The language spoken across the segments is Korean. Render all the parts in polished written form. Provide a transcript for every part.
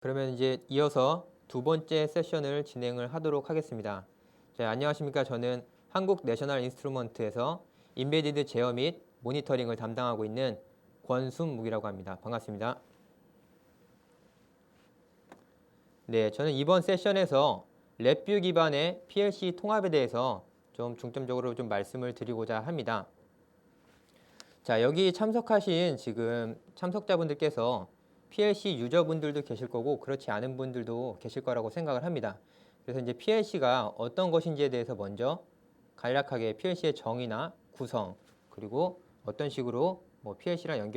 그러면 이제 이어서 두 번째 세션을 진행을 하도록 하겠습니다. 자, 안녕하십니까. 저는 한국 내셔널 인스트루먼트에서 인베디드 제어 및 모니터링을 담당하고 있는 권순묵이라고 합니다. 반갑습니다. 네, 저는 이번 세션에서 랩뷰 기반의 PLC 통합에 대해서 좀 중점적으로 좀 말씀을 드리고자 합니다. 자, 여기 참석하신 지금 참석자분들께서 PLC 유저분들도 계실 거고 그렇지 않은 분들도 계실 거라고 생각을 합니다. 그래서 이제 PLC가 어떤 것인지에 대해서 먼저 간략하게 PLC의 정의나 구성, 그리고 어떤 식으로 PLC랑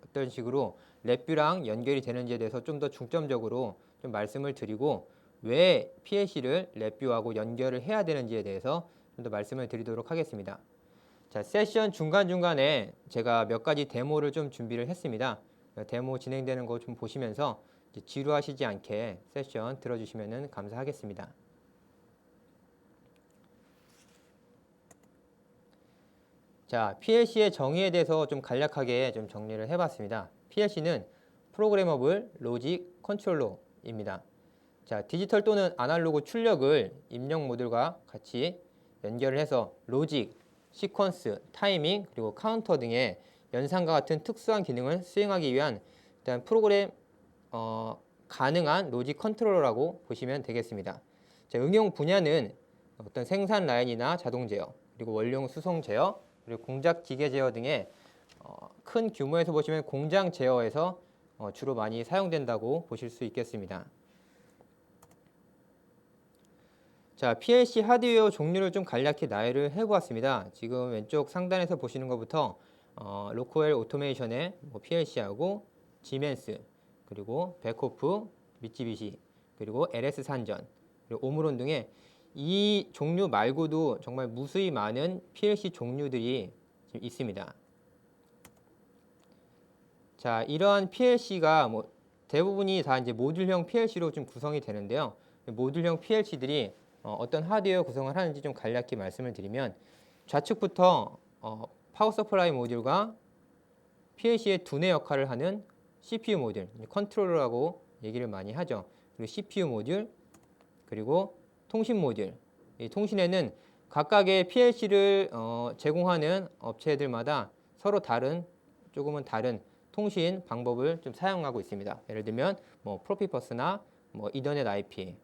어떤 식으로 랩뷰랑 연결이 되는지에 대해서 좀 더 중점적으로 좀 말씀을 드리고, 왜 PLC를 랩뷰하고 연결을 해야 되는지에 대해서 좀 더 말씀을 드리도록 하겠습니다. 자, 세션 중간중간에 제가 몇 가지 데모를 좀 준비를 했습니다. 데모 진행되는 거 좀 보시면서 지루하시지 않게 세션 들어주시면 감사하겠습니다. 자, PLC의 정의에 대해서 좀 간략하게 좀 정리를 해봤습니다. PLC는 프로그래머블 로직 컨트롤러입니다. 자, 디지털 또는 아날로그 출력을 입력 모듈과 같이 연결을 해서 로직, 시퀀스, 타이밍, 그리고 카운터 등의 연산과 같은 특수한 기능을 수행하기 위한 일단 프로그램 가능한 로직 컨트롤러라고 보시면 되겠습니다. 자, 응용 분야는 어떤 생산 라인이나 자동 제어, 그리고 원료 수송 제어, 그리고 공작 기계 제어 등의 큰 규모에서 보시면 공장 제어에서 주로 많이 사용된다고 보실 수 있겠습니다. 자, PLC 하드웨어 종류를 좀 간략히 나열을 해보았습니다. 지금 왼쪽 상단에서 보시는 것부터 로코웰 오토메이션의 PLC하고 지멘스, 그리고 베코프, 미쓰비시, 그리고 LS 산전, 그리고 오므론 등의 이 종류 말고도 정말 무수히 많은 PLC 종류들이 지금 있습니다. 자, 이러한 PLC가 대부분이 다 이제 모듈형 PLC로 좀 구성이 되는데요. 모듈형 PLC들이 어떤 하드웨어 구성을 하는지 좀 간략히 말씀을 드리면, 좌측부터 파워 서플라이 모듈과 PLC의 두뇌 역할을 하는 CPU 모듈, 컨트롤러라고 얘기를 많이 하죠. 그리고 CPU 모듈, 그리고 통신 모듈. 이 통신에는 각각의 PLC를 제공하는 업체들마다 서로 조금은 다른 통신 방법을 좀 사용하고 있습니다. 예를 들면 프로피버스나 이더넷 IP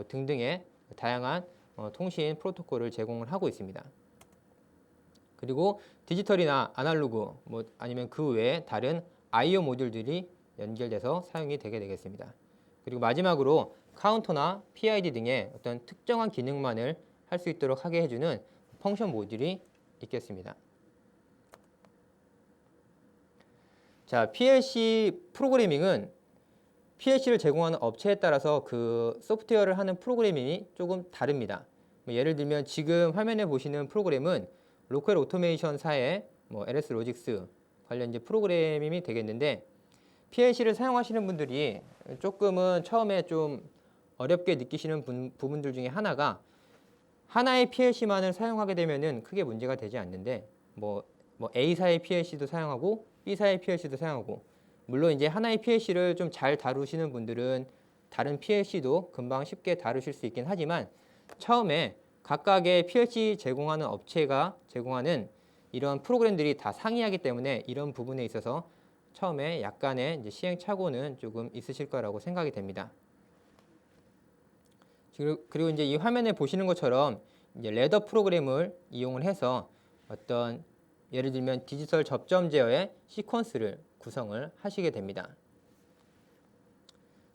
등등의 다양한 통신 프로토콜을 제공을 하고 있습니다. 그리고 디지털이나 아날로그 아니면 그 외에 다른 I/O 모듈들이 연결돼서 사용이 되게 되겠습니다. 그리고 마지막으로 카운터나 PID 등의 어떤 특정한 기능만을 할 수 있도록 하게 해주는 펑션 모듈이 있겠습니다. 자, PLC 프로그래밍은 PLC를 제공하는 업체에 따라서 그 소프트웨어를 하는 프로그래밍이 조금 다릅니다. 예를 들면 지금 화면에 보시는 프로그램은 로컬 오토메이션사의 LS 로직스 관련 이제 프로그래밍이 되겠는데, PLC를 사용하시는 분들이 조금은 처음에 좀 어렵게 느끼시는 부분들 중에 하나가, 하나의 PLC만을 사용하게 되면은 크게 문제가 되지 않는데 A사의 PLC도 사용하고 B사의 PLC도 사용하고, 물론 이제 하나의 PLC를 좀 잘 다루시는 분들은 다른 PLC도 금방 쉽게 다루실 수 있긴 하지만, 처음에 각각의 PLC 제공하는 업체가 제공하는 이런 프로그램들이 다 상이하기 때문에 이런 부분에 있어서 처음에 약간의 이제 시행착오는 조금 있으실 거라고 생각이 됩니다. 그리고 이제 이 화면에 보시는 것처럼 이제 레더 프로그램을 이용을 해서 어떤 예를 들면 디지털 접점 제어의 시퀀스를 구성을 하시게 됩니다.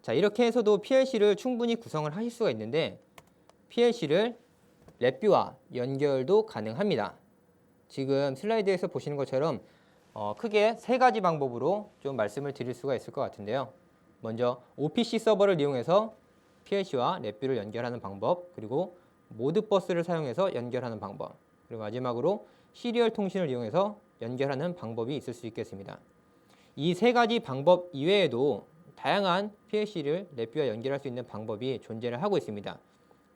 자, 이렇게 해서도 PLC를 충분히 구성을 하실 수가 있는데, PLC를 랩뷰와 연결도 가능합니다. 지금 슬라이드에서 보시는 것처럼 크게 세 가지 방법으로 좀 말씀을 드릴 수가 있을 것 같은데요. 먼저 OPC 서버를 이용해서 PLC와 랩뷰를 연결하는 방법, 그리고 모드버스를 사용해서 연결하는 방법, 그리고 마지막으로 시리얼 통신을 이용해서 연결하는 방법이 있을 수 있겠습니다. 이 세 가지 방법 이외에도 다양한 PLC를 랩뷰와 연결할 수 있는 방법이 존재를 하고 있습니다.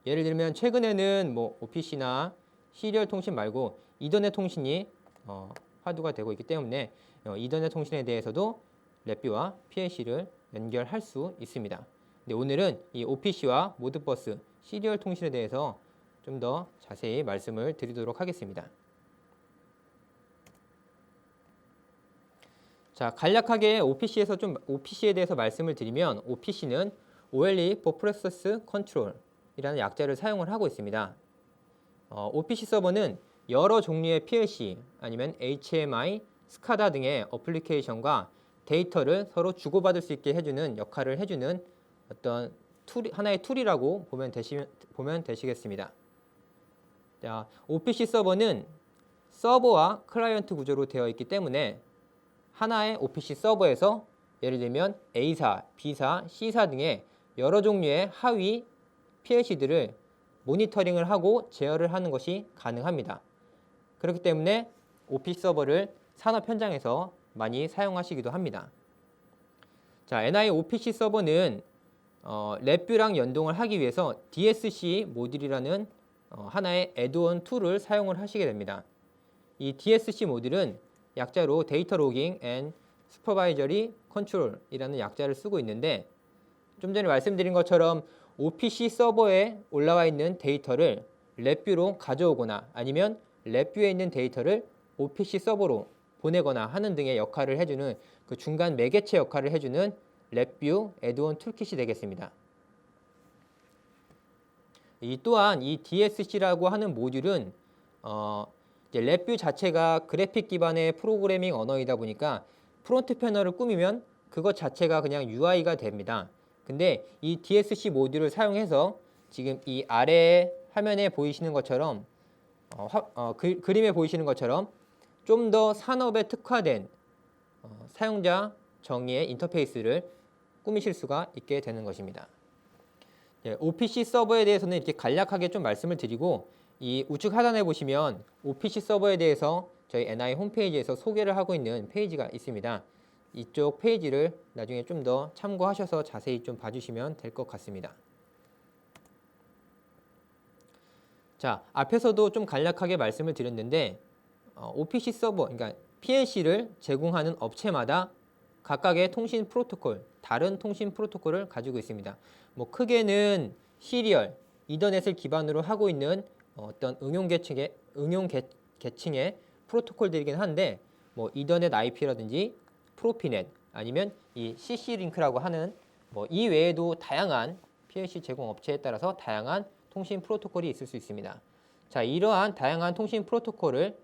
예를 들면 최근에는 OPC나 시리얼 통신 말고 이더넷 통신이 화두가 되고 있기 때문에 이더넷 통신에 대해서도 랩뷰와 PLC를 연결할 수 있습니다. 근데 오늘은 이 OPC와 모드버스, 시리얼 통신에 대해서 좀 더 자세히 말씀을 드리도록 하겠습니다. 자, 간략하게 OPC에 대해서 말씀을 드리면 OPC는 OLE for Process Control이라는 약자를 사용을 하고 있습니다. OPC 서버는 여러 종류의 PLC 아니면 HMI, 스카다 등의 어플리케이션과 데이터를 서로 주고받을 수 있게 해주는 역할을 해주는 어떤 하나의 툴이라고 보면 되시겠습니다. 자, OPC 서버는 서버와 클라이언트 구조로 되어 있기 때문에 하나의 OPC 서버에서 예를 들면 A사, B사, C사 등의 여러 종류의 하위 PLC들을 모니터링을 하고 제어를 하는 것이 가능합니다. 그렇기 때문에 OPC 서버를 산업 현장에서 많이 사용하시기도 합니다. 자, NI OPC 서버는 랩뷰랑 연동을 하기 위해서 DSC 모듈이라는 하나의 애드온 툴을 사용을 하시게 됩니다. 이 DSC 모듈은 약자로 데이터 로깅 앤 슈퍼바이저리 컨트롤이라는 약자를 쓰고 있는데 좀 전에 말씀드린 것처럼 OPC 서버에 올라와 있는 데이터를 랩뷰로 가져오거나 아니면 랩뷰에 있는 데이터를 OPC 서버로 보내거나 하는 등의 역할을 해주는 그 중간 매개체 역할을 해주는 랩뷰 애드온 툴킷이 되겠습니다. 또한 이 DSC라고 하는 모듈은 이제 랩뷰 자체가 그래픽 기반의 프로그래밍 언어이다 보니까 프론트 패널을 꾸미면 그것 자체가 그냥 UI가 됩니다. 근데 이 DSC 모듈을 사용해서 지금 이 아래 화면에 보이시는 것처럼 그림에 보이시는 것처럼 좀 더 산업에 특화된 사용자 정의의 인터페이스를 꾸미실 수가 있게 되는 것입니다. OPC 서버에 대해서는 이렇게 간략하게 좀 말씀을 드리고 이 우측 하단에 보시면 OPC 서버에 대해서 저희 NI 홈페이지에서 소개를 하고 있는 페이지가 있습니다. 이쪽 페이지를 나중에 좀 더 참고하셔서 자세히 좀 봐주시면 될 것 같습니다. 자, 앞에서도 좀 간략하게 말씀을 드렸는데 OPC 서버, 그러니까 PLC를 제공하는 업체마다 각각의 통신 프로토콜, 다른 통신 프로토콜을 가지고 있습니다. 뭐 크게는 시리얼, 이더넷을 기반으로 하고 있는 어떤 응용 계층의 프로토콜들이긴 한데 뭐 이더넷 IP라든지 프로피넷 아니면 이 CC 링크라고 하는 뭐 이 외에도 다양한 PLC 제공 업체에 따라서 다양한 통신 프로토콜이 있을 수 있습니다. 자, 이러한 다양한 통신 프로토콜을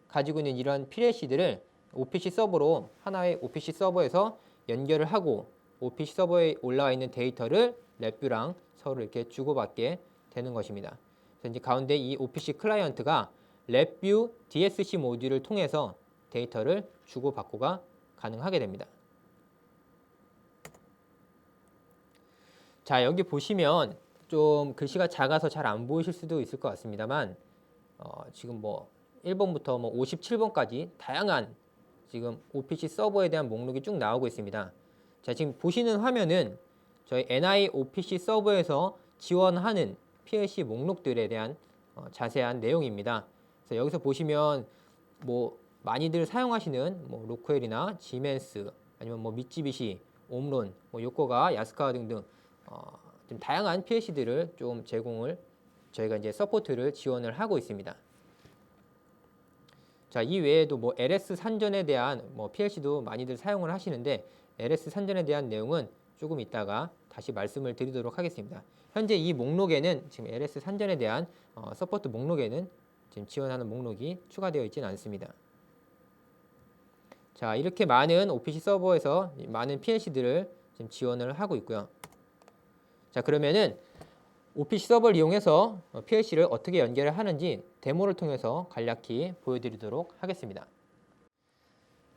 가지고 있는 이러한 PLC들을 OPC 서버로 하나의 OPC 서버에서 연결을 하고 OPC 서버에 올라와 있는 데이터를 랩뷰랑 서로 이렇게 주고받게 되는 것입니다. 그래서 이제 가운데 이 OPC 클라이언트가 랩뷰 DSC 모듈을 통해서 데이터를 주고받고가 가능하게 됩니다. 자, 여기 보시면 좀 글씨가 작아서 잘 안 보이실 수도 있을 것 같습니다만 지금 뭐 1번부터 뭐 57번까지 다양한 지금 OPC 서버에 대한 목록이 쭉 나오고 있습니다. 자, 지금 보시는 화면은 저희 NI OPC 서버에서 지원하는 PLC 목록들에 대한 자세한 내용입니다. 그래서 여기서 보시면 뭐 많이들 사용하시는 뭐 로크웰이나 지멘스 아니면 뭐 미쯔비시, 옴론, 뭐 요코가, 야스카와 등등 좀 다양한 PLC들을 좀 저희가 이제 서포트를 지원을 하고 있습니다. 자, 이 외에도 뭐 LS 산전에 대한 뭐 PLC도 많이들 사용을 하시는데 LS 산전에 대한 내용은 조금 이따가 다시 말씀을 드리도록 하겠습니다. 현재 이 목록에는 지금 LS 산전에 대한 서포트 목록에는 지금 지원하는 목록이 추가되어 있지는 않습니다. 자, 이렇게 많은 OPC 서버에서 많은 PLC들을 지금 지원을 하고 있고요. 자, 그러면은 OPC 서버를 이용해서 PLC를 어떻게 연결을 하는지 데모를 통해서 간략히 보여드리도록 하겠습니다.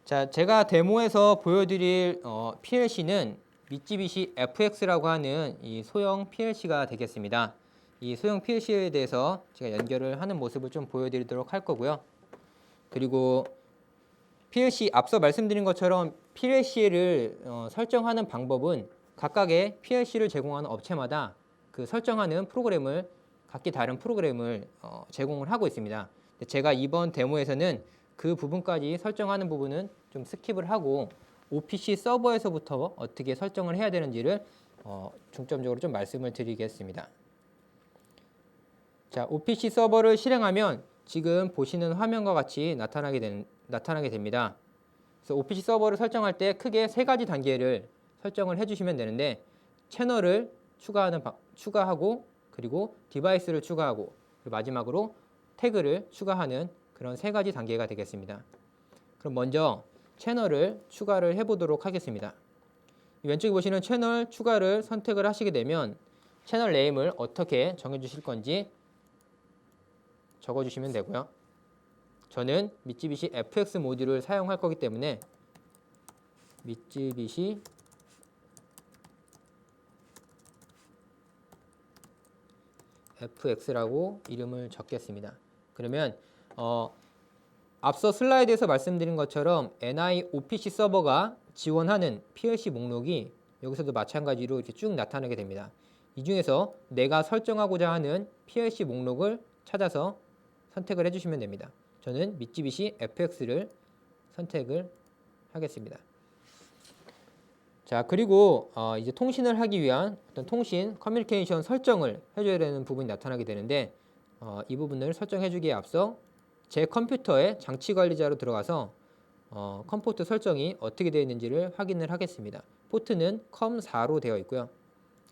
자, 제가 데모에서 보여드릴 PLC는 미쯔비시 FX라고 하는 이 소형 PLC가 되겠습니다. 이 소형 PLC에 대해서 제가 연결을 하는 모습을 좀 보여드리도록 할 거고요. 그리고 PLC 앞서 말씀드린 것처럼 PLC를 설정하는 방법은 각각의 PLC를 제공하는 업체마다 그 설정하는 프로그램을 각기 다른 프로그램을 제공을 하고 있습니다. 제가 이번 데모에서는 그 부분까지 설정하는 부분은 좀 스킵을 하고 OPC 서버에서부터 어떻게 설정을 해야 되는지를 중점적으로 좀 말씀을 드리겠습니다. 자, OPC 서버를 실행하면 지금 보시는 화면과 같이 나타나게 됩니다. 그래서 OPC 서버를 설정할 때 크게 세 가지 단계를 설정을 해주시면 되는데, 채널을 추가하고, 그리고 디바이스를 추가하고, 그리고 마지막으로 태그를 추가하는 그런 세 가지 단계가 되겠습니다. 그럼 먼저 채널을 추가를 해보도록 하겠습니다. 왼쪽에 보시는 채널 추가를 선택을 하시게 되면 채널 네임을 어떻게 정해주실 건지 적어주시면 되고요. 저는 미쯔비시 FX 모듈을 사용할 거기 때문에 미쯔비시 FX라고 이름을 적겠습니다. 그러면 앞서 슬라이드에서 말씀드린 것처럼 NIOPC 서버가 지원하는 PLC 목록이 여기서도 마찬가지로 이렇게 쭉 나타나게 됩니다. 이 중에서 내가 설정하고자 하는 PLC 목록을 찾아서 선택을 해주시면 됩니다. 저는 미쯔비시 FX를 선택을 하겠습니다. 자, 그리고 이제 통신을 하기 위한 어떤 통신 커뮤니케이션 설정을 해줘야 되는 부분이 나타나게 되는데, 이 부분을 설정해주기에 앞서 제 컴퓨터의 장치 관리자로 들어가서 컴포트 설정이 어떻게 되어 있는지를 확인을 하겠습니다. 포트는 COM4로 되어 있고요.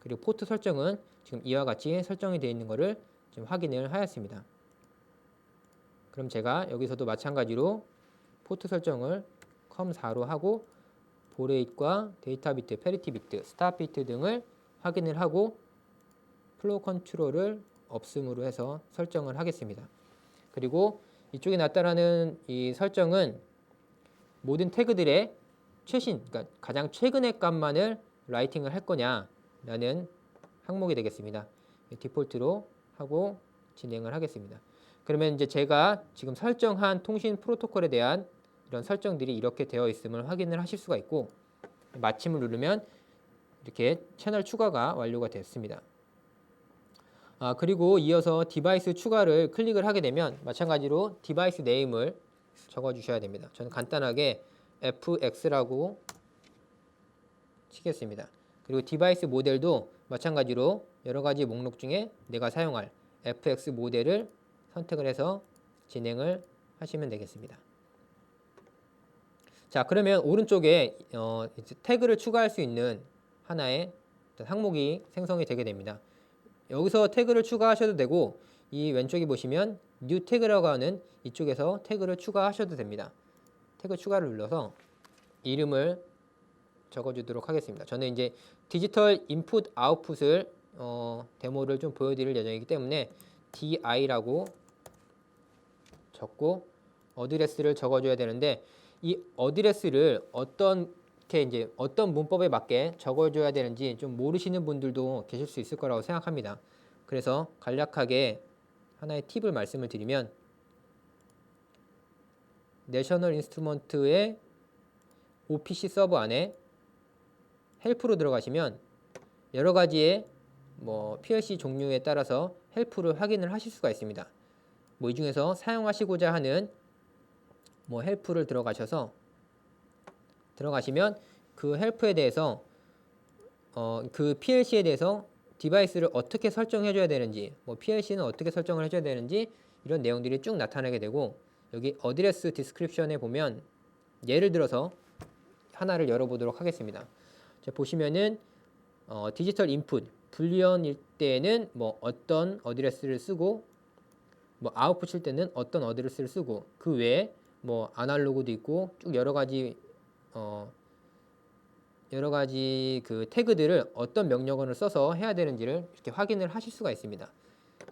그리고 포트 설정은 지금 이와 같이 설정이 되어 있는 것을 지금 확인을 하였습니다. 그럼 제가 여기서도 마찬가지로 포트 설정을 COM4로 하고 보레잇과 데이터 비트, 페리티 비트, 스탑 비트 등을 확인을 하고 플로우 컨트롤을 없음으로 해서 설정을 하겠습니다. 그리고 이쪽에 나타나는 이 설정은 모든 태그들의 최신, 그러니까 가장 최근의 값만을 라이팅을 할 거냐라는 항목이 되겠습니다. 디폴트로 하고 진행을 하겠습니다. 그러면 이제 제가 지금 설정한 통신 프로토콜에 대한 이런 설정들이 이렇게 되어 있음을 확인을 하실 수가 있고, 마침을 누르면 이렇게 채널 추가가 완료가 됐습니다. 그리고 이어서 디바이스 추가를 클릭을 하게 되면 마찬가지로 디바이스 네임을 적어 주셔야 됩니다. 저는 간단하게 FX라고 치겠습니다. 그리고 디바이스 모델도 마찬가지로 여러 가지 목록 중에 내가 사용할 FX 모델을 선택을 해서 진행을 하시면 되겠습니다. 자, 그러면 오른쪽에 이제 태그를 추가할 수 있는 하나의 항목이 생성이 되게 됩니다. 여기서 태그를 추가하셔도 되고, 이 왼쪽에 보시면 뉴 태그라고 하는 이쪽에서 태그를 추가하셔도 됩니다. 태그 추가를 눌러서 이름을 적어주도록 하겠습니다. 저는 이제 디지털 인풋 아웃풋을 데모를 좀 보여드릴 예정이기 때문에 DI라고 적고 어드레스를 적어줘야 되는데, 이 어드레스를 어떤 문법에 맞게 적어줘야 되는지 좀 모르시는 분들도 계실 수 있을 거라고 생각합니다. 그래서 간략하게 하나의 팁을 말씀을 드리면, 내셔널 인스트루먼트의 OPC 서버 안에 헬프로 들어가시면 여러 가지의 PLC 종류에 따라서 헬프를 확인을 하실 수가 있습니다. 이 중에서 사용하시고자 하는 헬프를 들어가시면 그 헬프에 대해서 그 PLC에 대해서 디바이스를 어떻게 설정해 줘야 되는지, PLC는 어떻게 설정을 해줘야 되는지 이런 내용들이 쭉 나타나게 되고, 여기 어드레스 디스크립션에 보면 예를 들어서 하나를 열어보도록 하겠습니다. 자, 보시면은 디지털 인풋 불리언일 때는 어떤 어드레스를 쓰고, 아웃풋일 때는 어떤 어드레스를 쓰고, 그 외에 아날로그도 있고 쭉 여러 가지 그 태그들을 어떤 명령어를 써서 해야 되는지를 이렇게 확인을 하실 수가 있습니다.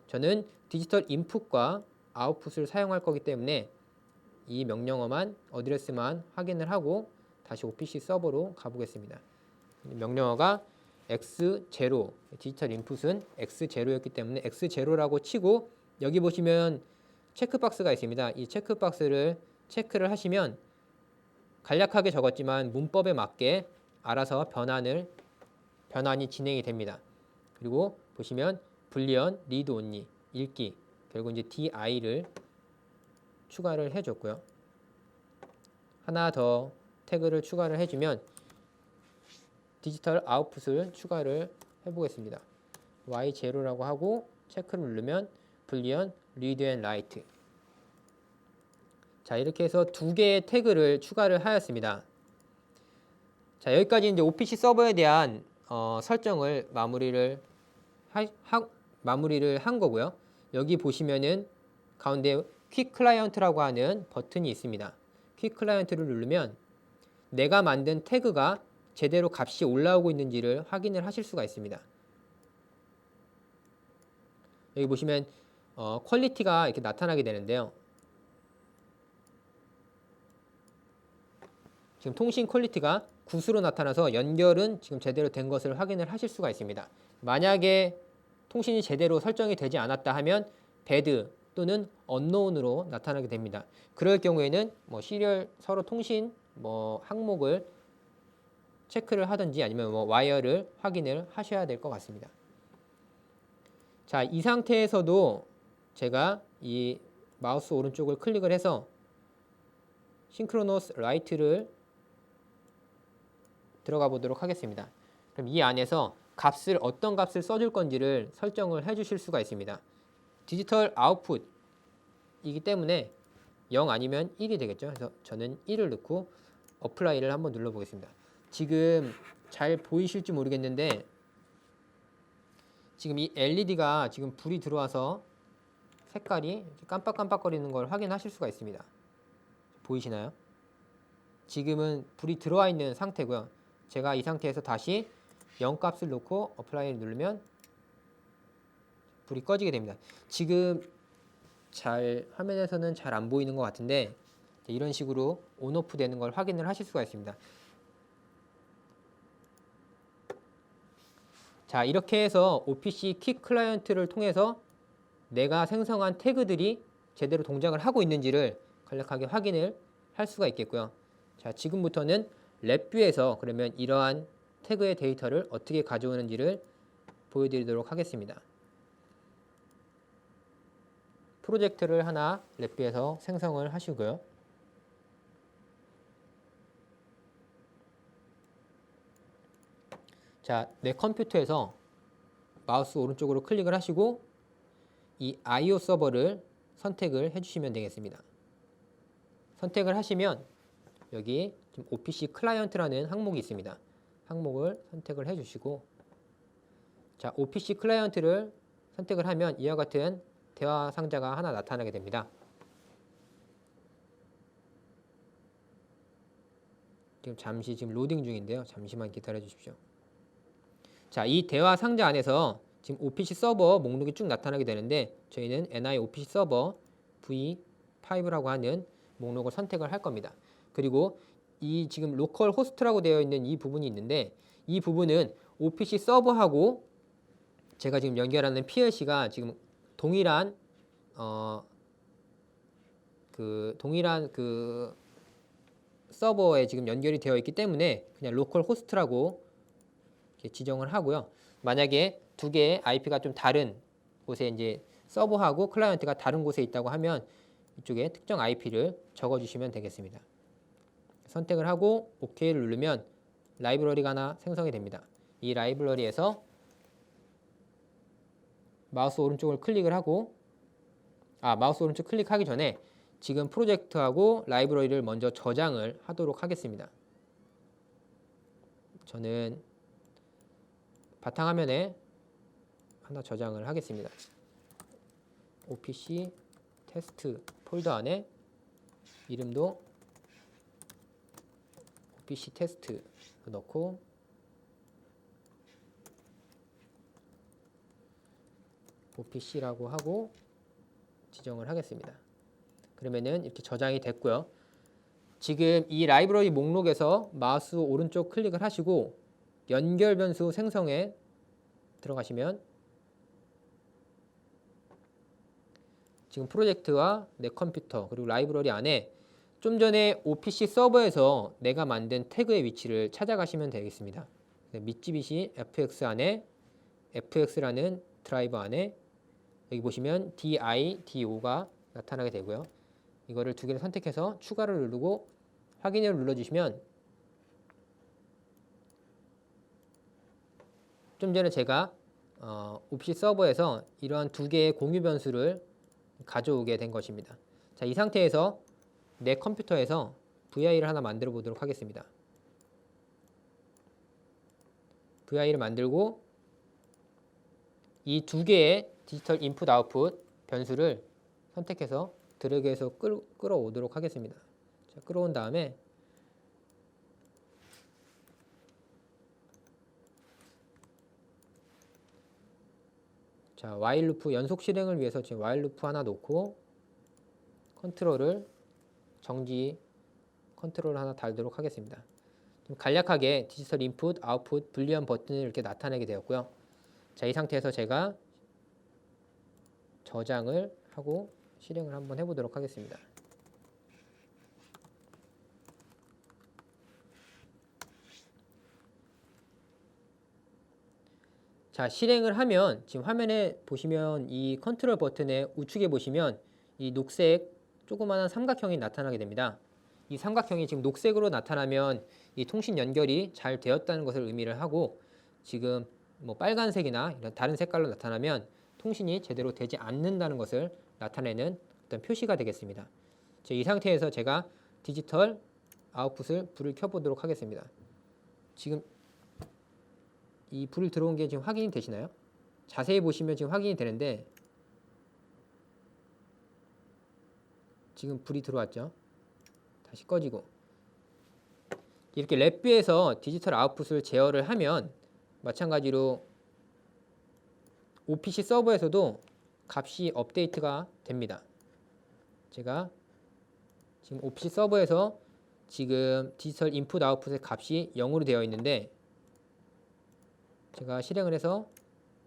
저는 디지털 인풋과 아웃풋을 사용할 거기 때문에 이 명령어만, 어드레스만 확인을 하고 다시 OPC 서버로 가보겠습니다. 명령어가 X0, 디지털 인풋은 X0였기 때문에 X0라고 치고, 여기 보시면 체크박스가 있습니다. 이 체크박스를 체크를 하시면 간략하게 적었지만 문법에 맞게 알아서 변환이 진행이 됩니다. 그리고 보시면 불리언, 리드 온리, 읽기, 결국 이제 DI를 추가를 해줬고요. 하나 더 태그를 추가를 해주면 디지털 아웃풋을 추가를 해보겠습니다. Y0라고 하고 체크를 누르면 불리언 리드 앤 라이트. 자, 이렇게 해서 두 개의 태그를 추가를 하였습니다. 자, 여기까지 이제 OPC 서버에 대한 설정을 마무리를 한 거고요. 여기 보시면은 가운데 퀵 클라이언트라고 하는 버튼이 있습니다. 퀵 클라이언트를 누르면 내가 만든 태그가 제대로 값이 올라오고 있는지를 확인을 하실 수가 있습니다. 여기 보시면 퀄리티가 이렇게 나타나게 되는데요. 지금 통신 퀄리티가 9수로 나타나서 연결은 지금 제대로 된 것을 확인을 하실 수가 있습니다. 만약에 통신이 제대로 설정이 되지 않았다 하면 배드 또는 언노운으로 나타나게 됩니다. 그럴 경우에는 뭐 시리얼 서로 통신 항목을 체크를 하든지 아니면 와이어를 확인을 하셔야 될 것 같습니다. 자, 이 상태에서도 제가 이 마우스 오른쪽을 클릭을 해서 싱크로너스 라이트를 들어가 보도록 하겠습니다. 그럼 이 안에서 어떤 값을 써줄 건지를 설정을 해 주실 수가 있습니다. 디지털 아웃풋이기 때문에 0 아니면 1이 되겠죠. 그래서 저는 1을 넣고 어플라이를 한번 눌러 보겠습니다. 지금 잘 보이실지 모르겠는데 지금 이 LED가 지금 불이 들어와서 색깔이 깜빡깜빡거리는 걸 확인하실 수가 있습니다. 보이시나요? 지금은 불이 들어와 있는 상태고요. 제가 이 상태에서 다시 0 값을 놓고 어플라이를 누르면 불이 꺼지게 됩니다. 지금 화면에서는 잘 안 보이는 것 같은데 이런 식으로 온오프 되는 걸 확인을 하실 수가 있습니다. 자, 이렇게 해서 OPC 퀵 클라이언트를 통해서 내가 생성한 태그들이 제대로 동작을 하고 있는지를 간략하게 확인을 할 수가 있겠고요. 자, 지금부터는 랩뷰에서 그러면 이러한 태그의 데이터를 어떻게 가져오는지를 보여드리도록 하겠습니다. 프로젝트를 하나 랩뷰에서 생성을 하시고요. 자, 내 컴퓨터에서 마우스 오른쪽으로 클릭을 하시고 이 IO 서버를 선택을 해주시면 되겠습니다. 선택을 하시면 여기 지금 OPC 클라이언트라는 항목이 있습니다. 항목을 선택을 해주시고 자, OPC 클라이언트를 선택을 하면 이와 같은 대화 상자가 하나 나타나게 됩니다. 지금 로딩 중인데요. 잠시만 기다려 주십시오. 자, 이 대화 상자 안에서 지금 OPC 서버 목록이 쭉 나타나게 되는데 저희는 NI OPC 서버 V5라고 하는 목록을 선택을 할 겁니다. 그리고 이 지금 로컬 호스트라고 되어 있는 이 부분이 있는데 이 부분은 OPC 서버하고 제가 지금 연결하는 PLC가 지금 동일한 서버에 지금 연결이 되어 있기 때문에 그냥 로컬 호스트라고 이렇게 지정을 하고요. 만약에 두 개의 IP가 좀 다른 곳에 이제 서버하고 클라이언트가 다른 곳에 있다고 하면 이쪽에 특정 IP를 적어주시면 되겠습니다. 선택을 하고 OK를 누르면 라이브러리가 하나 생성이 됩니다. 이 라이브러리에서 마우스 오른쪽을 클릭을 하고 마우스 오른쪽 클릭하기 전에 지금 프로젝트하고 라이브러리를 먼저 저장을 하도록 하겠습니다. 저는 바탕화면에 하나 저장을 하겠습니다. OPC 테스트 폴더 안에 이름도 OPC 테스트 넣고 OPC라고 하고 지정을 하겠습니다. 그러면은 이렇게 저장이 됐고요. 지금 이 라이브러리 목록에서 마우스 오른쪽 클릭을 하시고 연결 변수 생성에 들어가시면 지금 프로젝트와 내 컴퓨터 그리고 라이브러리 안에 좀 전에 OPC 서버에서 내가 만든 태그의 위치를 찾아가시면 되겠습니다. 미쯔비시 FX 안에 FX라는 드라이버 안에 여기 보시면 DIDO가 나타나게 되고요. 이거를 두 개를 선택해서 추가를 누르고 확인을 눌러주시면 좀 전에 제가 오피스 서버에서 이러한 두 개의 공유 변수를 가져오게 된 것입니다. 자, 이 상태에서 내 컴퓨터에서 VI를 하나 만들어 보도록 하겠습니다. VI를 만들고 이 두 개의 디지털 인풋 아웃풋 변수를 선택해서 드래그해서 끌어오도록 하겠습니다. 자, 끌어온 다음에 자, while 루프 연속 실행을 위해서 지금 while 루프 하나 놓고 컨트롤을 정지 컨트롤 하나 달도록 하겠습니다. 좀 간략하게 디지털 인풋, 아웃풋, 불리언 버튼을 이렇게 나타내게 되었고요. 자, 이 상태에서 제가 저장을 하고 실행을 한번 해보도록 하겠습니다. 자, 실행을 하면 지금 화면에 보시면 이 컨트롤 버튼의 우측에 보시면 이 녹색 조그마한 삼각형이 나타나게 됩니다. 이 삼각형이 지금 녹색으로 나타나면 이 통신 연결이 잘 되었다는 것을 의미를 하고, 지금 뭐 빨간색이나 이런 다른 색깔로 나타나면 통신이 제대로 되지 않는다는 것을 나타내는 어떤 표시가 되겠습니다. 이 상태에서 제가 디지털 아웃풋을 불을 켜보도록 하겠습니다. 지금 이 불이 들어온 게 지금 확인이 되시나요? 자세히 보시면 지금 확인이 되는데 지금 불이 들어왔죠. 다시 꺼지고, 이렇게 랩뷰에서 디지털 아웃풋을 제어를 하면 마찬가지로 OPC 서버에서도 값이 업데이트가 됩니다. 제가 지금 OPC 서버에서 지금 디지털 인풋 아웃풋의 값이 0으로 되어 있는데 제가 실행을 해서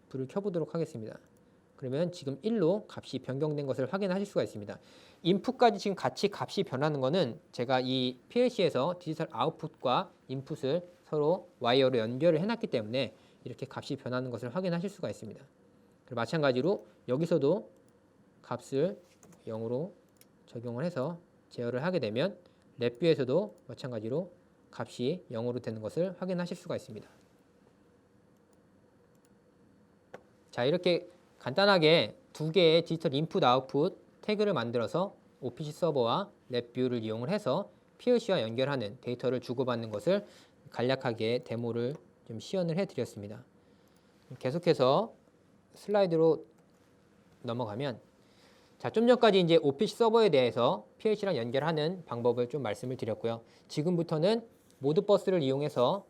불을 켜보도록 하겠습니다. 그러면 지금 1로 값이 변경된 것을 확인하실 수가 있습니다. 인풋까지 지금 같이 값이 변하는 것은 제가 이 PLC에서 디지털 아웃풋과 인풋을 서로 와이어로 연결을 해놨기 때문에 이렇게 값이 변하는 것을 확인하실 수가 있습니다. 그리고 마찬가지로 여기서도 값을 0으로 적용을 해서 제어를 하게 되면 랩뷰에서도 마찬가지로 값이 0으로 되는 것을 확인하실 수가 있습니다. 자, 이렇게 간단하게 두 개의 디지털 인풋 아웃풋 태그를 만들어서 OPC 서버와 랩뷰를 이용을 해서 PLC와 연결하는 데이터를 주고받는 것을 간략하게 데모를 좀 시연을 해드렸습니다. 계속해서 슬라이드로 넘어가면, 자, 좀 전까지 이제 OPC 서버에 대해서 PLC랑 연결하는 방법을 좀 말씀을 드렸고요. 지금부터는 모드버스를 이용해서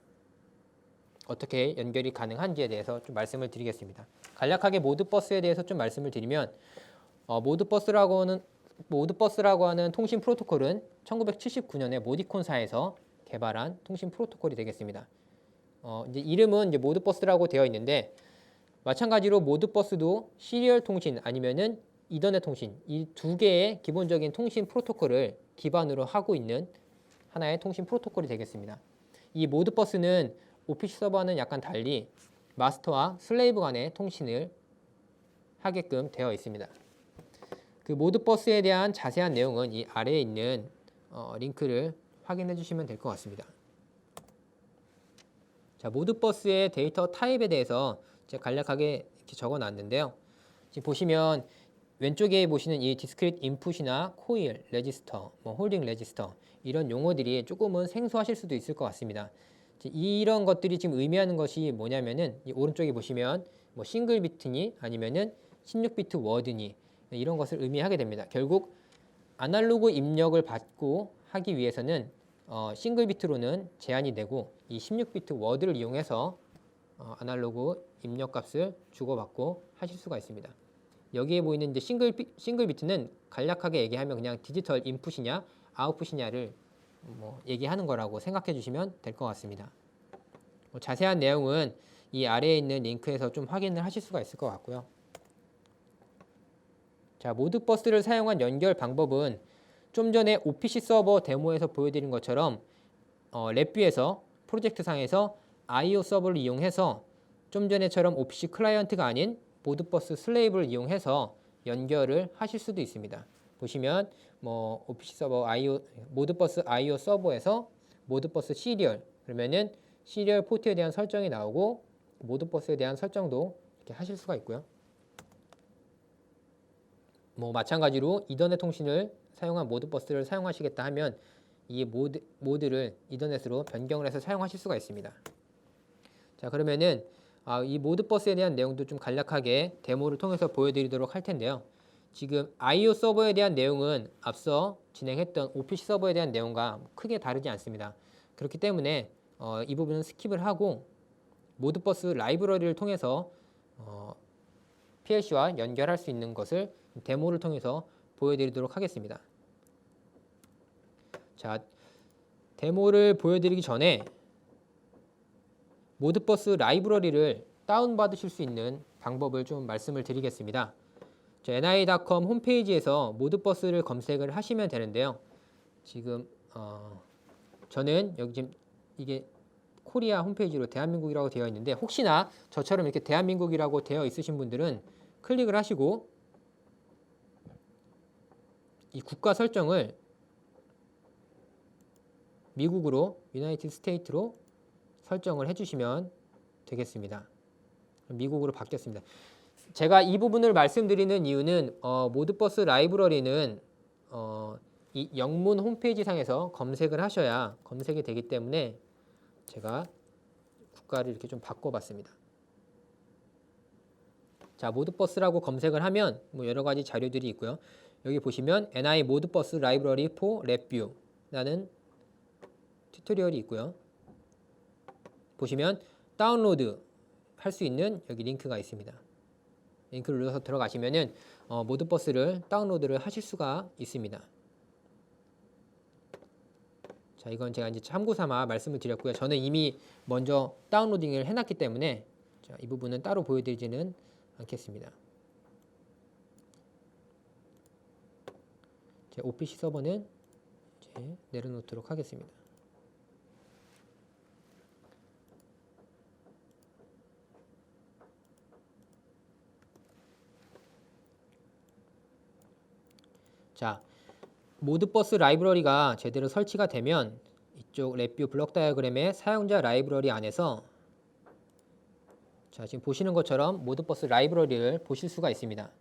어떻게 연결이 가능한지에 대해서 좀 말씀을 드리겠습니다. 간략하게 모드버스에 대해서 좀 말씀을 드리면, 모드버스라고 하는 통신 프로토콜은 1979년에 모디콘사에서 개발한 통신 프로토콜이 되겠습니다. 이제 이름은 이제 모드버스라고 되어 있는데, 마찬가지로 모드버스도 시리얼 통신 아니면은 이더넷 통신, 이 두 개의 기본적인 통신 프로토콜을 기반으로 하고 있는 하나의 통신 프로토콜이 되겠습니다. 이 모드버스는 OPC 서버와는 약간 달리 마스터와 슬레이브 간의 통신을 하게끔 되어 있습니다. 그 모드버스에 대한 자세한 내용은 이 아래에 있는 링크를 확인해 주시면 될 것 같습니다. 자, 모드버스의 데이터 타입에 대해서 제가 간략하게 이렇게 적어 놨는데요. 지금 보시면 왼쪽에 보시는 이 디스크릿 인풋이나 코일, 레지스터, 홀딩 레지스터, 이런 용어들이 조금은 생소하실 수도 있을 것 같습니다. 이런 것들이 지금 의미하는 것이 뭐냐면은 이 오른쪽에 보시면 싱글 비트니 아니면은 16비트 워드니 이런 것을 의미하게 됩니다. 결국 아날로그 입력을 받고 하기 위해서는 싱글 비트로는 제한이 되고 이 16비트 워드를 이용해서 아날로그 입력 값을 주고받고 하실 수가 있습니다. 여기에 보이는 이제 싱글 비트는 간략하게 얘기하면 그냥 디지털 인풋이냐 아웃풋이냐를 얘기하는 거라고 생각해 주시면 될 것 같습니다. 자세한 내용은 이 아래에 있는 링크에서 좀 확인을 하실 수가 있을 것 같고요. 자, 모드버스를 사용한 연결 방법은 좀 전에 OPC 서버 데모에서 보여드린 것처럼 랩뷰에서 프로젝트 상에서 IO 서버를 이용해서 좀 전에처럼 OPC 클라이언트가 아닌 모드버스 슬레이브를 이용해서 연결을 하실 수도 있습니다. 보시면 OPC 서버 모드버스 IO 서버에서 모드버스 시리얼, 그러면은 시리얼 포트에 대한 설정이 나오고 모드버스에 대한 설정도 이렇게 하실 수가 있고요. 뭐 마찬가지로 이더넷 통신을 사용한 모드버스를 사용하시겠다 하면 이 모드를 이더넷으로 변경을 해서 사용하실 수가 있습니다. 자, 그러면은 이 모드버스에 대한 내용도 좀 간략하게 데모를 통해서 보여드리도록 할 텐데요. 지금 I/O 서버에 대한 내용은 앞서 진행했던 OPC 서버에 대한 내용과 크게 다르지 않습니다. 그렇기 때문에 이 부분은 스킵을 하고 모드버스 라이브러리를 통해서 PLC와 연결할 수 있는 것을 데모를 통해서 보여드리도록 하겠습니다. 자, 데모를 보여드리기 전에 모드버스 라이브러리를 다운받으실 수 있는 방법을 좀 말씀을 드리겠습니다. ni.com 홈페이지에서 모드버스를 검색을 하시면 되는데요. 지금 저는 여기 지금 이게 코리아 홈페이지로 대한민국이라고 되어 있는데 혹시나 저처럼 이렇게 대한민국이라고 되어 있으신 분들은 클릭을 하시고 이 국가 설정을 미국으로 유나이티드 스테이트로 설정을 해주시면 되겠습니다. 미국으로 바뀌었습니다. 제가 이 부분을 말씀드리는 이유는 모드버스 라이브러리는 이 영문 홈페이지 상에서 검색을 하셔야 검색이 되기 때문에 제가 국가를 이렇게 좀 바꿔봤습니다. 자, 모드버스라고 검색을 하면 뭐 여러 가지 자료들이 있고요. 여기 보시면 NI 모드버스 라이브러리 for LabView라는 튜토리얼이 있고요. 보시면 다운로드 할 수 있는 여기 링크가 있습니다. 링크를 눌러서 들어가시면은 모드버스를 다운로드를 하실 수가 있습니다. 자, 이건 제가 이제 참고 삼아 말씀을 드렸고요. 저는 이미 먼저 다운로딩을 해놨기 때문에 자, 이 부분은 따로 보여드리지는 않겠습니다. 제 OPC 서버는 이제 내려놓도록 하겠습니다. 자, 모드버스 라이브러리가 제대로 설치가 되면 이쪽 랩뷰 블록 다이어그램의 사용자 라이브러리 안에서 자, 지금 보시는 것처럼 모드버스 라이브러리를 보실 수가 있습니다.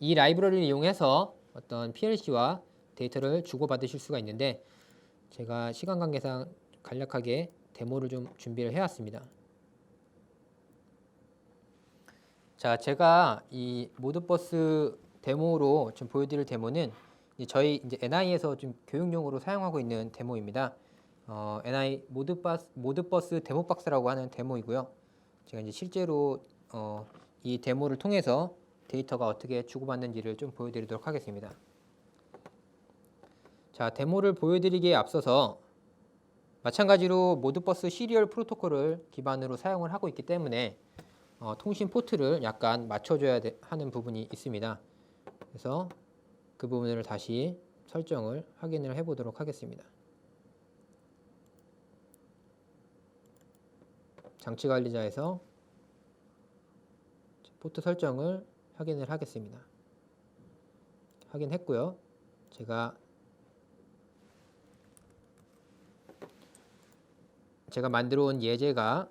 이 라이브러리를 이용해서 어떤 PLC와 데이터를 주고받으실 수가 있는데 제가 시간 관계상 간략하게 데모를 좀 준비를 해왔습니다. 자, 제가 이 모드버스 데모로 좀 보여드릴 데모는 저희 이제 NI에서 좀 교육용으로 사용하고 있는 데모입니다. NI 모드버스 데모 박스라고 하는 데모이고요. 제가 이제 실제로 이 데모를 통해서 데이터가 어떻게 주고받는지를 좀 보여드리도록 하겠습니다. 자, 데모를 보여드리기에 앞서서 마찬가지로 모드버스 시리얼 프로토콜을 기반으로 사용을 하고 있기 때문에 통신 포트를 약간 맞춰줘야 하는 부분이 있습니다. 그래서 그 부분을 다시 설정을 확인을 해보도록 하겠습니다. 장치관리자에서 포트 설정을 확인을 하겠습니다. 확인했고요. 제가 만들어 온 예제가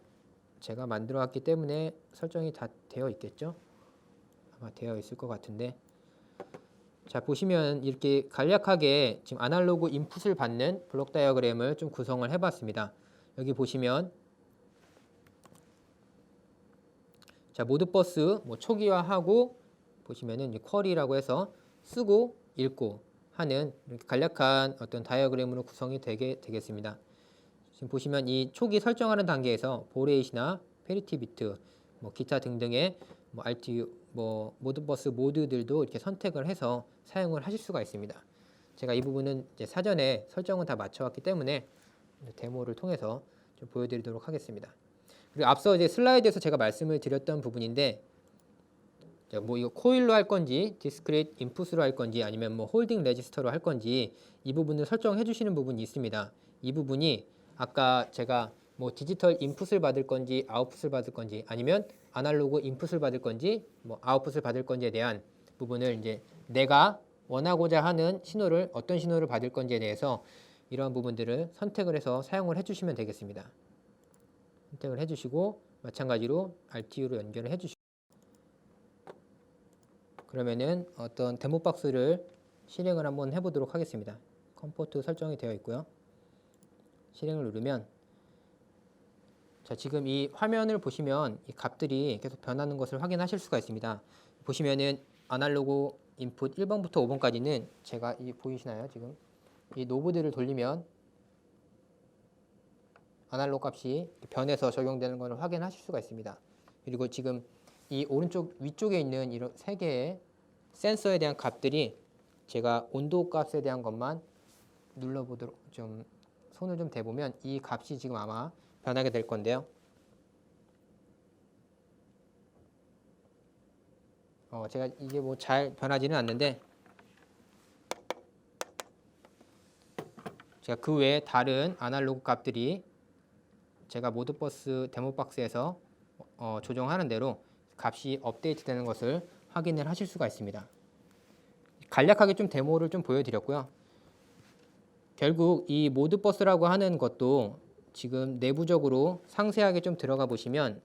제가 만들어 왔기 때문에 설정이 다 되어 있겠죠? 아마 되어 있을 것 같은데 자, 보시면 이렇게 간략하게 지금 아날로그 인풋을 받는 블록 다이어그램을 좀 구성을 해봤습니다. 여기 보시면 자, 모드버스 뭐 초기화하고 보시면은 이제 쿼리라고 해서 쓰고 읽고 하는 이렇게 간략한 어떤 다이어그램으로 구성이 되겠습니다. 지금 보시면 이 초기 설정하는 단계에서 보레이시나 페리티 비트, 뭐 기타 등등의 뭐 RTU, 뭐 모드버스 모드들도 이렇게 선택을 해서 사용을 하실 수가 있습니다. 제가 이 부분은 이제 사전에 설정은 다 맞춰왔기 때문에 데모를 통해서 좀 보여드리도록 하겠습니다. 그리고 앞서 이제 슬라이드에서 제가 말씀을 드렸던 부분인데, 뭐 이거 코일로 할 건지, 디스크릿 인풋으로 할 건지, 아니면 뭐 홀딩 레지스터로 할 건지 이 부분을 설정해 주시는 부분이 있습니다. 이 부분이 아까 제가 뭐 디지털 인풋을 받을 건지 아웃풋을 받을 건지 아니면 아날로그 인풋을 받을 건지 뭐 아웃풋을 받을 건지에 대한 부분을 이제 내가 원하고자 하는 신호를 어떤 신호를 받을 건지에 대해서 이러한 부분들을 선택을 해서 사용을 해주시면 되겠습니다. 선택을 해주시고 마찬가지로 RTU로 연결을 해주시고 그러면은 어떤 데모 박스를 실행을 한번 해보도록 하겠습니다. 컴포트 설정이 되어 있고요. 실행을 누르면 자, 지금 이 화면을 보시면 이 값들이 계속 변하는 것을 확인하실 수가 있습니다. 보시면은 아날로그 인풋 1번부터 5번까지는 제가 이 보이시나요? 지금 이 노브들을 돌리면 아날로그 값이 변해서 적용되는 것을 확인하실 수가 있습니다. 그리고 지금 이 오른쪽 위쪽에 있는 이런 세 개의 센서에 대한 값들이 제가 온도 값에 대한 것만 눌러보도록 좀 손을 좀 대보면 이 값이 지금 아마 변하게 될 건데요. 제가 이게 뭐 잘 변하지는 않는데 제가 그 외에 다른 아날로그 값들이 제가 모드버스 데모박스에서 조정하는 대로 값이 업데이트 되는 것을 확인을 하실 수가 있습니다. 간략하게 좀 데모를 좀 보여드렸고요. 결국 이 모드버스라고 하는 것도 지금 내부적으로 상세하게 좀 들어가 보시면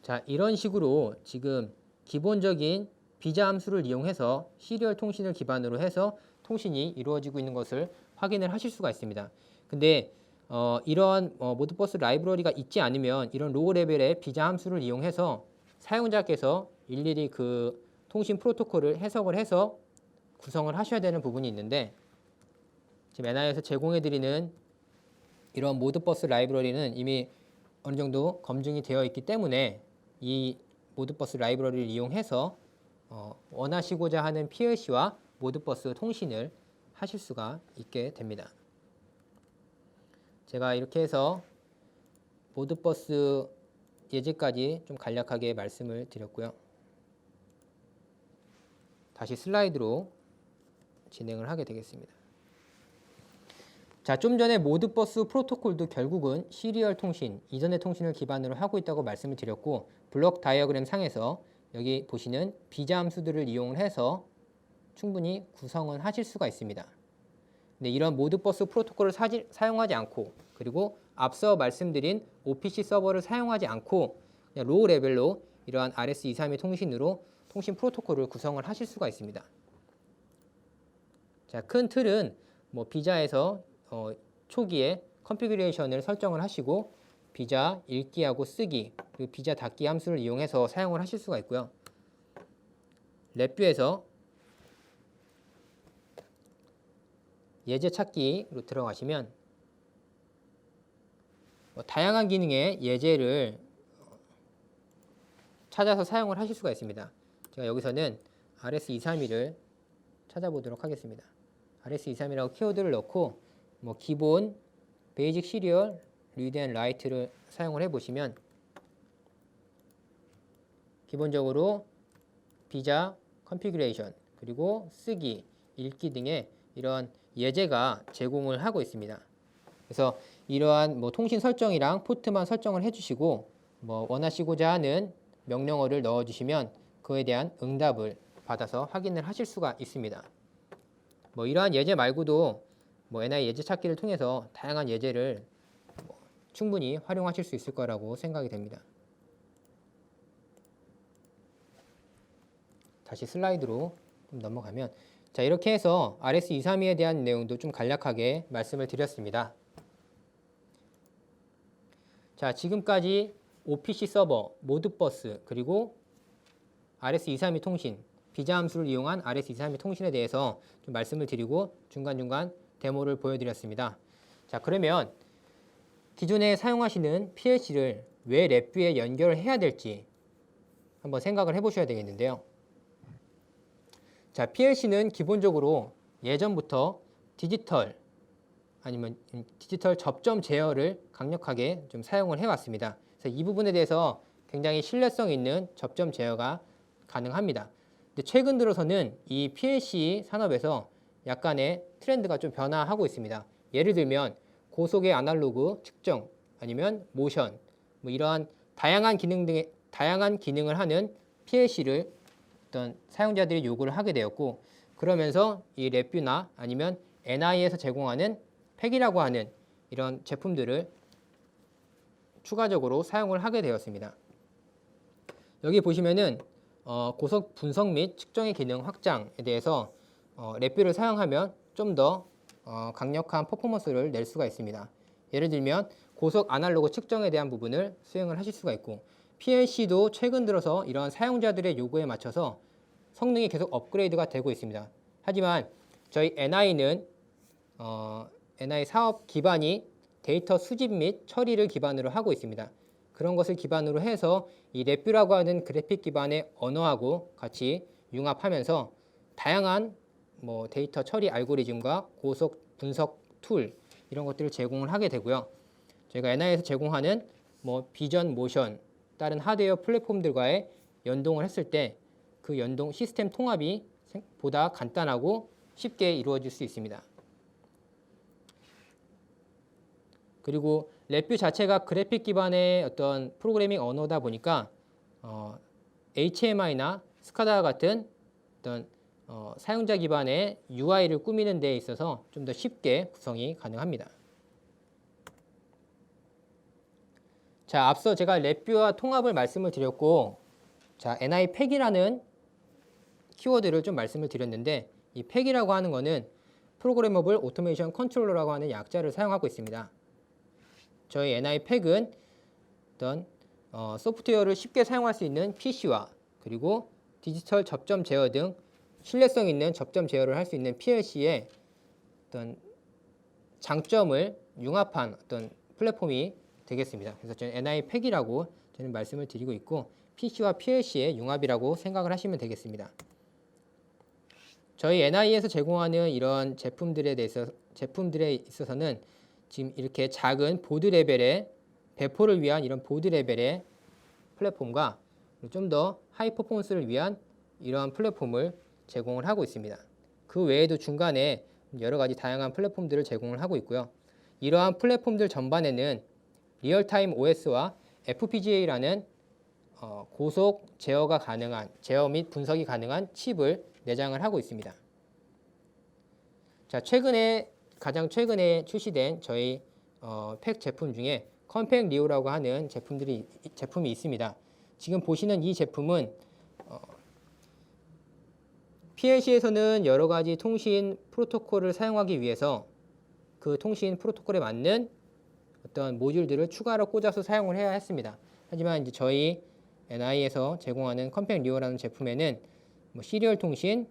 자, 이런 식으로 지금 기본적인 비자 함수를 이용해서 시리얼 통신을 기반으로 해서 통신이 이루어지고 있는 것을 확인을 하실 수가 있습니다. 근데 이러한 모드버스 라이브러리가 있지 않으면 이런 로우 레벨의 비자 함수를 이용해서 사용자께서 일일이 그 통신 프로토콜을 해석을 해서 구성을 하셔야 되는 부분이 있는데 지금 NI에서 제공해드리는 이런 모드버스 라이브러리는 이미 어느 정도 검증이 되어 있기 때문에 이 모드버스 라이브러리를 이용해서 원하시고자 하는 PLC와 모드버스 통신을 하실 수가 있게 됩니다. 제가 이렇게 해서 모드버스 예제까지 좀 간략하게 말씀을 드렸고요. 다시 슬라이드로 진행을 하게 되겠습니다. 자, 좀 전에 모드버스 프로토콜도 결국은 시리얼 통신, 이더넷 통신을 기반으로 하고 있다고 말씀을 드렸고 블록 다이어그램 상에서 여기 보시는 비자 함수들을 이용해서 충분히 구성은 하실 수가 있습니다. 근데 이런 모드버스 프로토콜을 사용하지 않고 그리고 앞서 말씀드린 OPC 서버를 사용하지 않고 그냥 로우 레벨로 이러한 RS232 통신으로 통신 프로토콜을 구성을 하실 수가 있습니다. 자, 큰 틀은 뭐 비자에서 초기에 컨피그레이션을 설정을 하시고 비자 읽기하고 쓰기 그리고 비자 닫기 함수를 이용해서 사용을 하실 수가 있고요. 랩뷰에서 예제 찾기로 들어가시면 다양한 기능의 예제를 찾아서 사용을 하실 수가 있습니다. 제가 여기서는 RS232를 찾아보도록 하겠습니다. RS232라고 키워드를 넣고 뭐 기본 베이직 시리얼 리드 앤 라이트를 사용을 해보시면 기본적으로 비자 컨피그레이션 그리고 쓰기, 읽기 등의 이런 예제가 제공을 하고 있습니다. 그래서 이러한 뭐 통신 설정이랑 포트만 설정을 해주시고 뭐 원하시고자 하는 명령어를 넣어주시면 그에 대한 응답을 받아서 확인을 하실 수가 있습니다. 뭐 이러한 예제 말고도 뭐 NI 예제 찾기를 통해서 다양한 예제를 충분히 활용하실 수 있을 거라고 생각이 됩니다. 다시 슬라이드로 좀 넘어가면 자, 이렇게 해서 RS232에 대한 내용도 좀 간략하게 말씀을 드렸습니다. 자, 지금까지 OPC 서버, 모드버스, 그리고 RS232 통신, 비자 함수를 이용한 RS232 통신에 대해서 좀 말씀을 드리고 중간중간 데모를 보여드렸습니다. 자, 그러면 기존에 사용하시는 PLC를 왜 랩뷰에 연결을 해야 될지 한번 생각을 해보셔야 되겠는데요. 자, PLC는 기본적으로 예전부터 디지털 아니면 디지털 접점 제어를 강력하게 좀 사용을 해왔습니다. 그래서 이 부분에 대해서 굉장히 신뢰성 있는 접점 제어가 가능합니다. 근데 최근 들어서는 이 PLC 산업에서 약간의 트렌드가 좀 변화하고 있습니다. 예를 들면 고속의 아날로그 측정 아니면 모션 뭐 이러한 다양한 기능을 하는 PLC를 어떤 사용자들이 요구를 하게 되었고 그러면서 이 랩뷰나 아니면 NI에서 제공하는 팩이라고 하는 이런 제품들을 추가적으로 사용을 하게 되었습니다. 여기 보시면은 고속 분석 및 측정의 기능 확장에 대해서 랩뷰를 사용하면 좀 더 강력한 퍼포먼스를 낼 수가 있습니다. 예를 들면 고속 아날로그 측정에 대한 부분을 수행을 하실 수가 있고, PLC도 최근 들어서 이러한 사용자들의 요구에 맞춰서 성능이 계속 업그레이드가 되고 있습니다. 하지만 저희 NI는 NI 사업 기반이 데이터 수집 및 처리를 기반으로 하고 있습니다. 그런 것을 기반으로 해서 이 랩뷰라고 하는 그래픽 기반의 언어하고 같이 융합하면서 다양한 데이터 처리 알고리즘과 고속 분석 툴 이런 것들을 제공을 하게 되고요. 저희가 NI에서 제공하는 비전, 모션, 다른 하드웨어 플랫폼들과의 연동을 했을 때 그 연동 시스템 통합이 보다 간단하고 쉽게 이루어질 수 있습니다. 그리고 랩뷰 자체가 그래픽 기반의 어떤 프로그래밍 언어다 보니까 HMI나 스카다 같은 어떤 사용자 기반의 UI를 꾸미는 데 있어서 좀 더 쉽게 구성이 가능합니다. 자, 앞서 제가 랩뷰와 통합을 말씀을 드렸고, 자, NI 팩이라는 키워드를 좀 말씀을 드렸는데, 이 팩이라고 하는 거는 프로그래머블 오토메이션 컨트롤러라고 하는 약자를 사용하고 있습니다. 저희 NI 팩은 어떤 소프트웨어를 쉽게 사용할 수 있는 PC와 그리고 디지털 접점 제어 등 신뢰성 있는 접점 제어를 할 수 있는 PLC의 어떤 장점을 융합한 어떤 플랫폼이 되겠습니다. 그래서 저는 NI 팩이라고 저는 말씀을 드리고 있고, PC와 PLC의 융합이라고 생각을 하시면 되겠습니다. 저희 NI에서 제공하는 이런 제품들에 있어서는 지금 이렇게 작은 보드 레벨의 배포를 위한 이런 보드 레벨의 플랫폼과 좀 더 하이 퍼포먼스를 위한 이러한 플랫폼을 제공을 하고 있습니다. 그 외에도 중간에 여러 가지 다양한 플랫폼들을 제공을 하고 있고요. 이러한 플랫폼들 전반에는 리얼타임 OS와 FPGA라는 고속 제어가 가능한 제어 및 분석이 가능한 칩을 내장을 하고 있습니다. 자, 가장 최근에 출시된 저희 팩 제품 중에 컴팩 리오라고 하는 제품이 있습니다. 지금 보시는 이 제품은 PLC에서는 여러 가지 통신 프로토콜을 사용하기 위해서 그 통신 프로토콜에 맞는 어떤 모듈들을 추가로 꽂아서 사용을 해야 했습니다. 하지만 이제 저희 NI에서 제공하는 컴팩 리오라는 제품에는 시리얼 통신,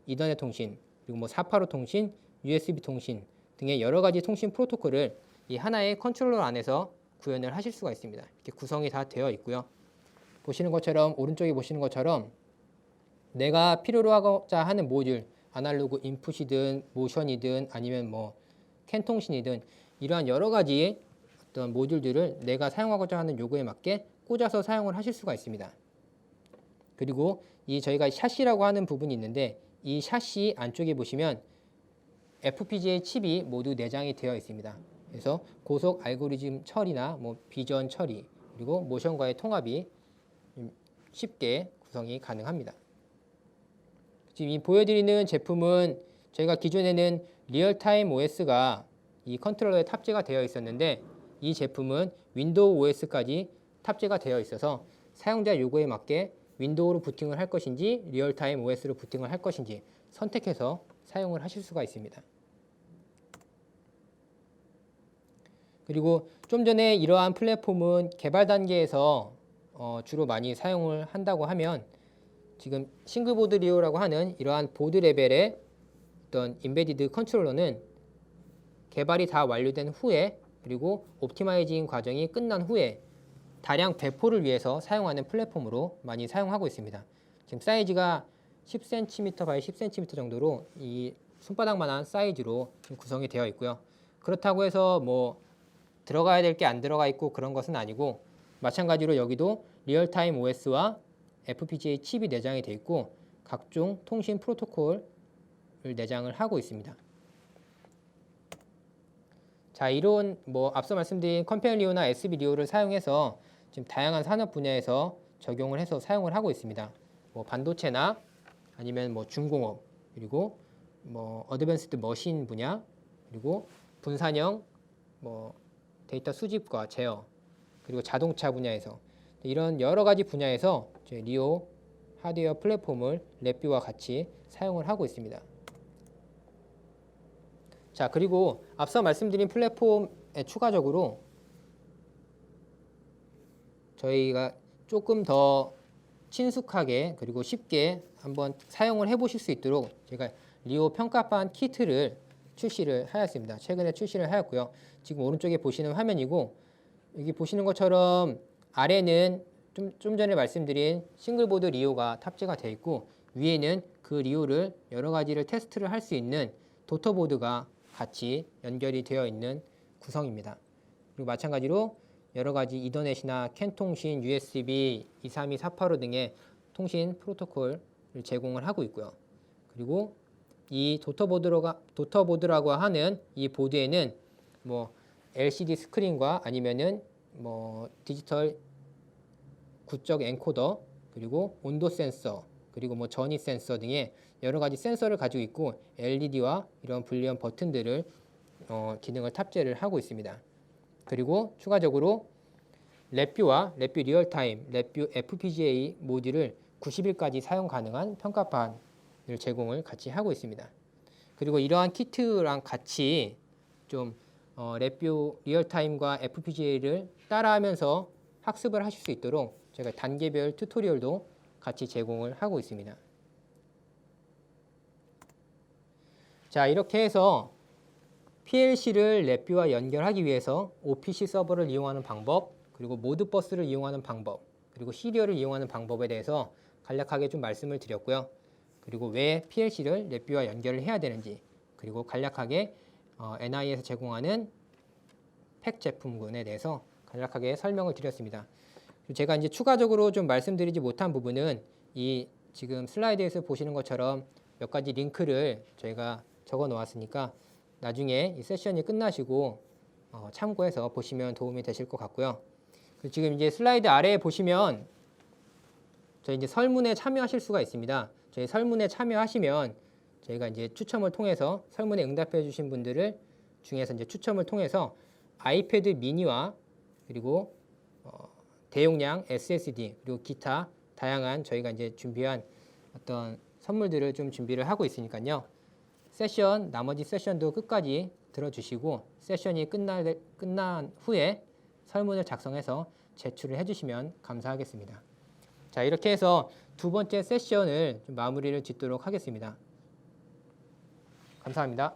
이더넷 통신, 그리고 485 통신, USB 통신 등의 여러 가지 통신 프로토콜을 이 하나의 컨트롤러 안에서 구현을 하실 수가 있습니다. 이렇게 구성이 다 되어 있고요. 오른쪽에 보시는 것처럼 내가 필요로 하고자 하는 모듈, 아날로그 인풋이든 모션이든 아니면 캔 통신이든 이러한 여러 가지 어떤 모듈들을 내가 사용하고자 하는 요구에 맞게 꽂아서 사용을 하실 수가 있습니다. 그리고 저희가 샤시라고 하는 부분이 있는데, 이 샤시 안쪽에 보시면 FPGA 칩이 모두 내장이 되어 있습니다. 그래서 고속 알고리즘 처리나 비전 처리 그리고 모션과의 통합이 쉽게 구성이 가능합니다. 지금 이 보여드리는 제품은 저희가 기존에는 리얼타임 OS가 이 컨트롤러에 탑재가 되어 있었는데, 이 제품은 윈도우 OS까지 탑재가 되어 있어서 사용자 요구에 맞게 윈도우로 부팅을 할 것인지 리얼타임 OS로 부팅을 할 것인지 선택해서 사용을 하실 수가 있습니다. 그리고 좀 전에 이러한 플랫폼은 개발 단계에서 주로 많이 사용을 한다고 하면, 지금 싱글보드 리오라고 하는 이러한 보드 레벨의 어떤 인베디드 컨트롤러는 개발이 다 완료된 후에 그리고 옵티마이징 과정이 끝난 후에 다량 배포를 위해서 사용하는 플랫폼으로 많이 사용하고 있습니다. 지금 사이즈가 10cm by 10cm 정도로 이 손바닥만한 사이즈로 구성이 되어 있고요. 그렇다고 해서 들어가야 될 게 안 들어가 있고 그런 것은 아니고, 마찬가지로 여기도 리얼타임 OS와 FPGA 칩이 내장이 되어 있고 각종 통신 프로토콜을 내장을 하고 있습니다. 자, 이런 앞서 말씀드린 컴팩 리오나 SB 리오를 사용해서 지금 다양한 산업 분야에서 적용을 해서 사용을 하고 있습니다. 반도체나 아니면 중공업 그리고 어드밴스드 머신 분야, 그리고 분산형 데이터 수집과 제어, 그리고 자동차 분야에서 이런 여러 가지 분야에서 리오 하드웨어 플랫폼을 랩뷰와 같이 사용을 하고 있습니다. 자, 그리고 앞서 말씀드린 플랫폼에 추가적으로 저희가 조금 더 친숙하게 그리고 쉽게 한번 사용을 해보실 수 있도록 제가 리오 평가판 키트를 출시를 하였습니다. 최근에 출시를 하였고요. 지금 오른쪽에 보시는 화면이고, 여기 보시는 것처럼 아래는 좀 전에 말씀드린 싱글보드 리오가 탑재가 되어 있고, 위에는 그 리오를 여러 가지를 테스트를 할 수 있는 도터보드가 같이 연결이 되어 있는 구성입니다. 그리고 마찬가지로 여러 가지 이더넷이나 캔 통신, USB 232, 485 등의 통신 프로토콜을 제공을 하고 있고요. 그리고 이 도터보드라고 하는 이 보드에는 LCD 스크린과 아니면은 디지털 구적 엔코더, 그리고 온도 센서, 그리고 전위 센서 등의 여러 가지 센서를 가지고 있고, LED와 이런 불리한 버튼들을 기능을 탑재를 하고 있습니다. 그리고 추가적으로 랩뷰와 랩뷰 리얼타임, 랩뷰 FPGA 모듈을 90일까지 사용 가능한 평가판을 제공을 같이 하고 있습니다. 그리고 이러한 키트랑 같이 좀 랩뷰 리얼타임과 FPGA를 따라하면서 학습을 하실 수 있도록 제가 단계별 튜토리얼도 같이 제공을 하고 있습니다. 자, 이렇게 해서 PLC를 랩뷰와 연결하기 위해서 OPC 서버를 이용하는 방법, 그리고 모드버스를 이용하는 방법, 그리고 시리얼을 이용하는 방법에 대해서 간략하게 좀 말씀을 드렸고요. 그리고 왜 PLC를 랩뷰와 연결을 해야 되는지, 그리고 간략하게 NI에서 제공하는 팩 제품군에 대해서 간략하게 설명을 드렸습니다. 제가 이제 추가적으로 좀 말씀드리지 못한 부분은 이 지금 슬라이드에서 보시는 것처럼 몇 가지 링크를 저희가 적어 놓았으니까 나중에 이 세션이 끝나시고 참고해서 보시면 도움이 되실 것 같고요. 지금 이제 슬라이드 아래에 보시면 저희 이제 설문에 참여하실 수가 있습니다. 저희 설문에 참여하시면 저희가 이제 추첨을 통해서 설문에 응답해 주신 분들을 중에서 이제 추첨을 통해서 아이패드 미니와 그리고 대용량 SSD 그리고 기타 다양한 저희가 이제 준비한 어떤 선물들을 좀 준비를 하고 있으니까요. 나머지 세션도 끝까지 들어주시고 세션이 끝난 후에 설문을 작성해서 제출을 해주시면 감사하겠습니다. 자, 이렇게 해서 두 번째 세션을 좀 마무리를 짓도록 하겠습니다. 감사합니다.